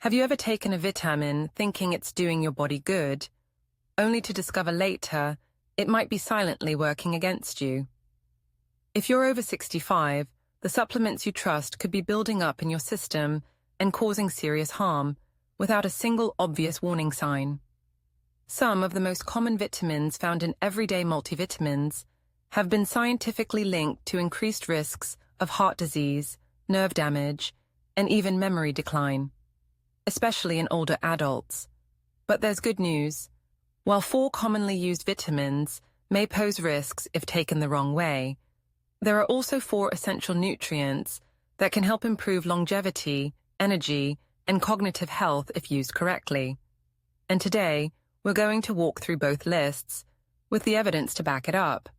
Have you ever taken a vitamin thinking it's doing your body good, only to discover later it might be silently working against you? If you're over 65, the supplements you trust could be building up in your system and causing serious harm without a single obvious warning sign. Some of the most common vitamins found in everyday multivitamins have been scientifically linked to increased risks of heart disease, nerve damage, and even memory decline, especially in older adults. But there's good news. While 4 commonly used vitamins may pose risks if taken the wrong way, there are also 4 essential nutrients that can help improve longevity, energy, and cognitive health if used correctly. And today, we're going to walk through both lists with the evidence to back it up.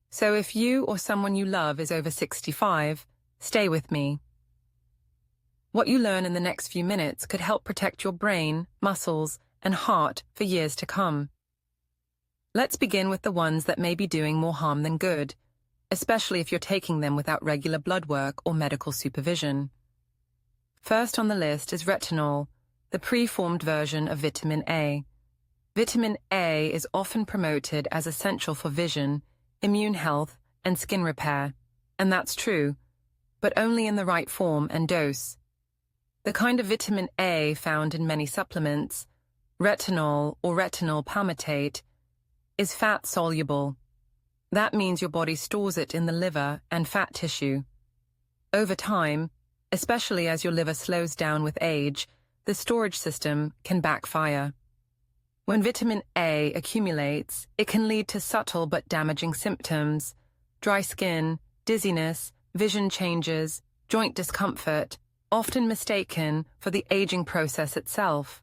So if you or someone you love is over 65, stay with me. What you learn in the next few minutes could help protect your brain, muscles, and heart for years to come. Let's begin with the ones that may be doing more harm than good, especially if you're taking them without regular blood work or medical supervision. First on the list is retinol, the preformed version of vitamin A. Vitamin A is often promoted as essential for vision, immune health, and skin repair, and that's true, but only in the right form and dose. The kind of vitamin A found in many supplements, retinol or retinol palmitate, is fat-soluble. That means your body stores it in the liver and fat tissue. Over time, especially as your liver slows down with age, the storage system can backfire. When vitamin A accumulates, it can lead to subtle but damaging symptoms: dry skin, dizziness, vision changes, joint discomfort, often mistaken for the aging process itself.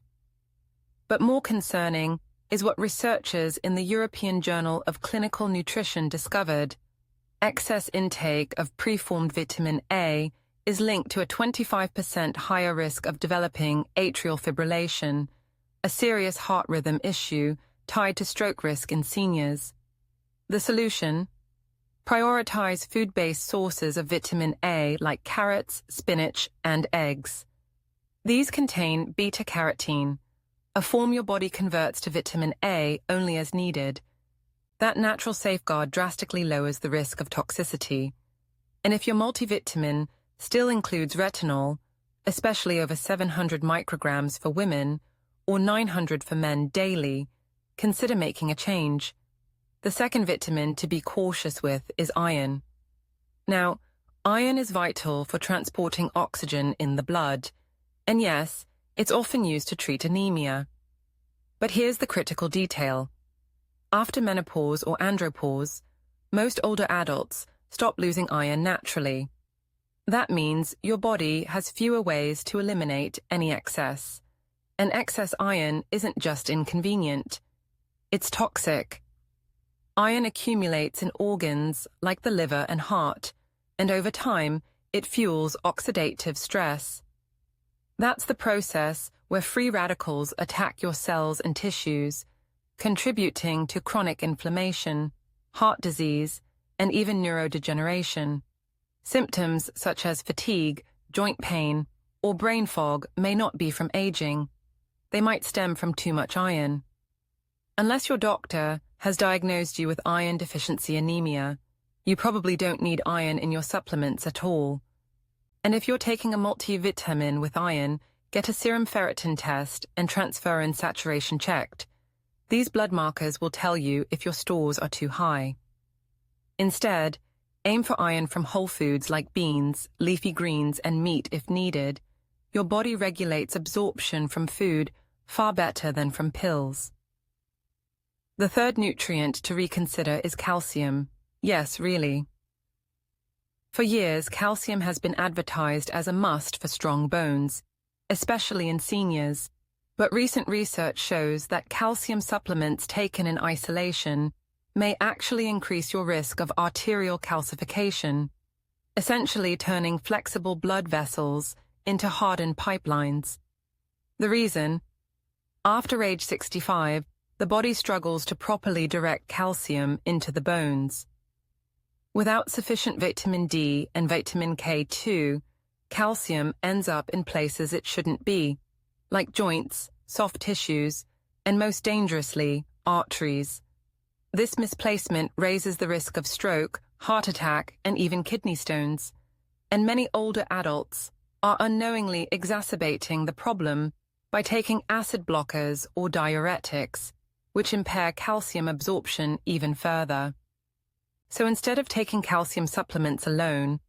But more concerning is what researchers in the European Journal of Clinical Nutrition discovered. Excess intake of preformed vitamin A is linked to a 25% higher risk of developing atrial fibrillation, a serious heart rhythm issue tied to stroke risk in seniors. The solution? Prioritize food-based sources of vitamin A like carrots, spinach, and eggs. These contain beta-carotene, a form your body converts to vitamin A only as needed. That natural safeguard drastically lowers the risk of toxicity. And if your multivitamin still includes retinol, especially over 700 micrograms for women or 900 for men daily, consider making a change. The second vitamin to be cautious with is iron. Now, iron is vital for transporting oxygen in the blood, and yes, it's often used to treat anemia. But here's the critical detail. After menopause or andropause, most older adults stop losing iron naturally. That means your body has fewer ways to eliminate any excess. And excess iron isn't just inconvenient. It's toxic. Iron accumulates in organs like the liver and heart, and over time, it fuels oxidative stress. That's the process where free radicals attack your cells and tissues, contributing to chronic inflammation, heart disease, and even neurodegeneration. Symptoms such as fatigue, joint pain, or brain fog may not be from aging. They might stem from too much iron. Unless your doctor has diagnosed you with iron deficiency anemia, you probably don't need iron in your supplements at all. And if you're taking a multivitamin with iron, get a serum ferritin test and transferrin saturation checked. These blood markers will tell you if your stores are too high. Instead, aim for iron from whole foods like beans, leafy greens, and meat if needed. Your body regulates absorption from food far better than from pills. The third nutrient to reconsider is calcium. Yes, really. For years, calcium has been advertised as a must for strong bones, especially in seniors. But recent research shows that calcium supplements taken in isolation may actually increase your risk of arterial calcification, essentially turning flexible blood vessels into hardened pipelines. The reason? After age 65, the body struggles to properly direct calcium into the bones. Without sufficient vitamin D and vitamin K2, calcium ends up in places it shouldn't be, like joints, soft tissues, and most dangerously, arteries. This misplacement raises the risk of stroke, heart attack, and even kidney stones. And many older adults are unknowingly exacerbating the problem by taking acid blockers or diuretics, which impair calcium absorption even further. So instead of taking calcium supplements alone,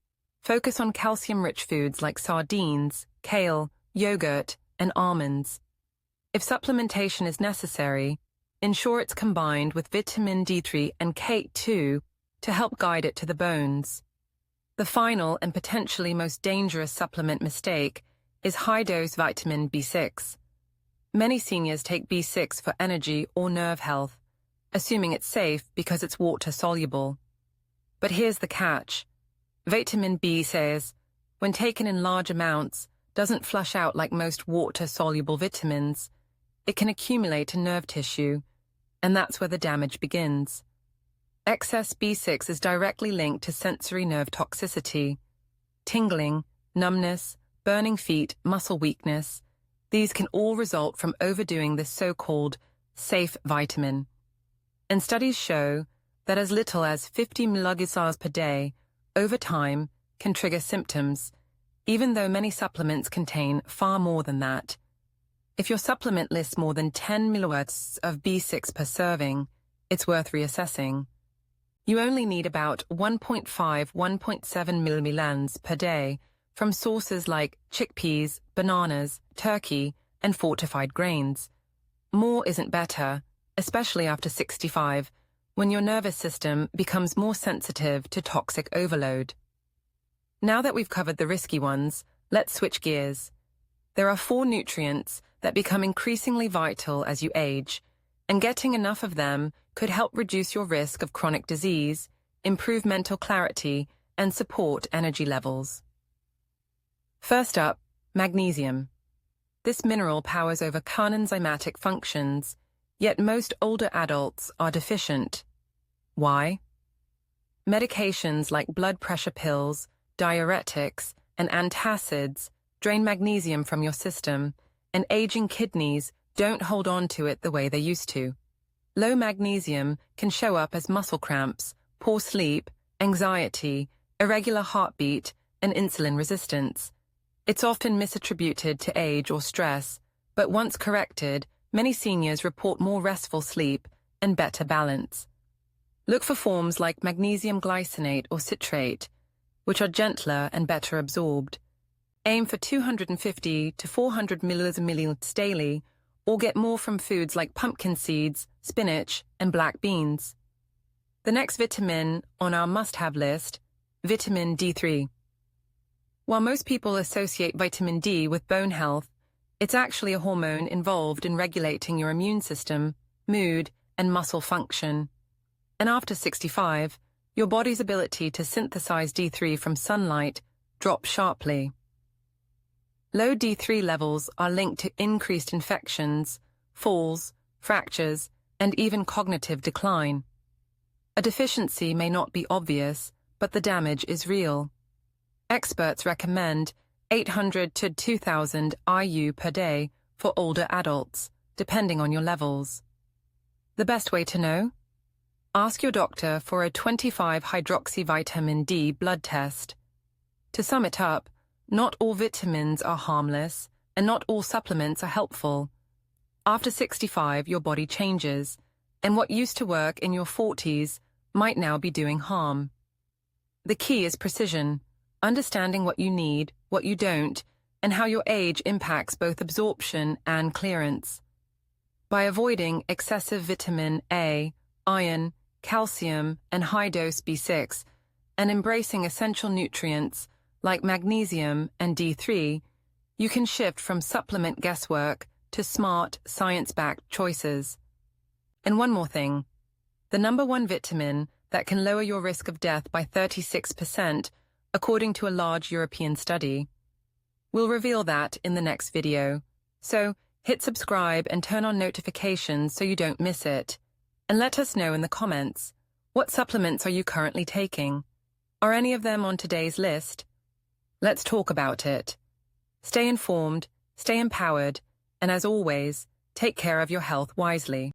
focus on calcium-rich foods like sardines, kale, yogurt, and almonds. If supplementation is necessary, ensure it's combined with vitamin D3 and K2 to help guide it to the bones. The final and potentially most dangerous supplement mistake is high-dose vitamin B6. Many seniors take B6 for energy or nerve health, assuming it's safe because it's water-soluble. But here's the catch. Vitamin B says, when taken in large amounts, doesn't flush out like most water-soluble vitamins. It can accumulate in nerve tissue, and that's where the damage begins. Excess B6 is directly linked to sensory nerve toxicity. Tingling, numbness, burning feet, muscle weakness, these can all result from overdoing this so-called safe vitamin. And studies show that as little as 50 mg per day, over time, can trigger symptoms, even though many supplements contain far more than that. If your supplement lists more than 10 ml of B6 per serving, it's worth reassessing. You only need about 1.5–1.7 mg per day from sources like chickpeas, bananas, turkey, and fortified grains. More isn't better, especially after 65, when your nervous system becomes more sensitive to toxic overload. Now that we've covered the risky ones, let's switch gears. There are 4 nutrients that become increasingly vital as you age, and getting enough of them could help reduce your risk of chronic disease, improve mental clarity, and support energy levels. First up, magnesium. This mineral powers over coenzymatic functions, yet most older adults are deficient. Why? Medications like blood pressure pills, diuretics, and antacids drain magnesium from your system, and aging kidneys don't hold on to it the way they used to. Low magnesium can show up as muscle cramps, poor sleep, anxiety, irregular heartbeat, and insulin resistance. It's often misattributed to age or stress, but once corrected, many seniors report more restful sleep and better balance. Look for forms like magnesium glycinate or citrate, which are gentler and better absorbed. Aim for 250 to 400 milliliters daily, or get more from foods like pumpkin seeds, spinach, and black beans. The next vitamin on our must-have list, vitamin D3. While most people associate vitamin D with bone health, it's actually a hormone involved in regulating your immune system, mood, and muscle function. And after 65, your body's ability to synthesize D3 from sunlight drops sharply. Low D3 levels are linked to increased infections, falls, fractures, and even cognitive decline. A deficiency may not be obvious, but the damage is real. Experts recommend 800 to 2,000 IU per day for older adults, depending on your levels. The best way to know? Ask your doctor for a 25-hydroxyvitamin D blood test. To sum it up, not all vitamins are harmless, and not all supplements are helpful. After 65, your body changes, and what used to work in your 40s might now be doing harm. The key is precision, understanding what you need, what you don't, and how your age impacts both absorption and clearance. By avoiding excessive vitamin A, iron, calcium, and high-dose B6, and embracing essential nutrients like magnesium and D3, you can shift from supplement guesswork to smart, science-backed choices. And one more thing. The #1 vitamin that can lower your risk of death by 36%, according to a large European study. We'll reveal that in the next video. So hit subscribe and turn on notifications so you don't miss it. And let us know in the comments, what supplements are you currently taking? Are any of them on today's list? Let's talk about it. Stay informed, stay empowered, And as always, take care of your health wisely.